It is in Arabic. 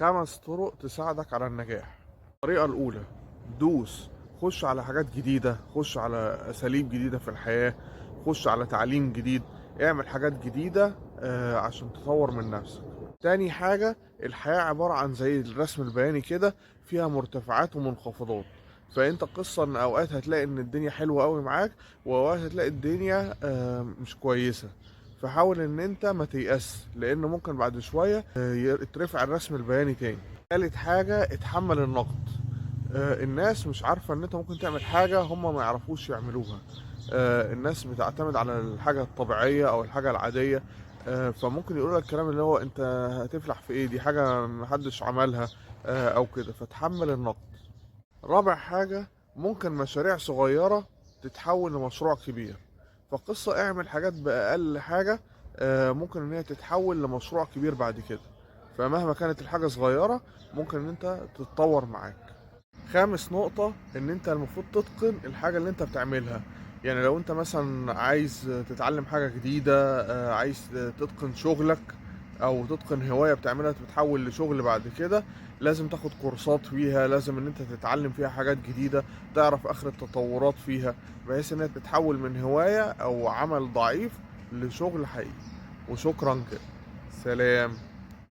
5 طرق تساعدك على النجاح. الطريقة الأولى، دوس، خش على حاجات جديدة، خش على أساليب جديدة في الحياة، خش على تعليم جديد، اعمل حاجات جديدة عشان تطور من نفسك. تاني حاجة، الحياة عبارة عن زي الرسم البياني كده، فيها مرتفعات ومنخفضات. فانت قصة ان اوقات هتلاقي ان الدنيا حلوة قوي معاك، واوقات هتلاقي الدنيا مش كويسة. فحاول ان انت ما تيأس، لان ممكن بعد شوية يترفع الرسم البياني تاني. تالت حاجة، اتحمل النقد. الناس مش عارفة ان انت ممكن تعمل حاجة هم ما يعرفوش يعملوها. الناس بتعتمد على الحاجة الطبيعية او الحاجة العادية. فممكن يقولوا لك الكلام اللي هو انت هتفلح في ايه، دي حاجة محدش عملها او كده، فتحمل النقد. رابع حاجة، ممكن مشاريع صغيرة تتحول لمشروع كبير. فقصة اعمل حاجات بأقل حاجة ممكن ان هي تتحول لمشروع كبير بعد كده. فمهما كانت الحاجة صغيرة ممكن ان انت تتطور معاك. خامس نقطة، ان انت المفروض تتقن الحاجة اللي انت بتعملها. يعني لو انت مثلا عايز تتعلم حاجة جديدة، عايز تتقن شغلك او تتقن هواية بتعملها تتحول لشغل بعد كده، لازم تاخد كورسات فيها، لازم ان انت تتعلم فيها حاجات جديدة، تعرف اخر التطورات فيها، بحيث انها تتحول من هواية او عمل ضعيف لشغل حقيقي. وشكرا كده. سلام.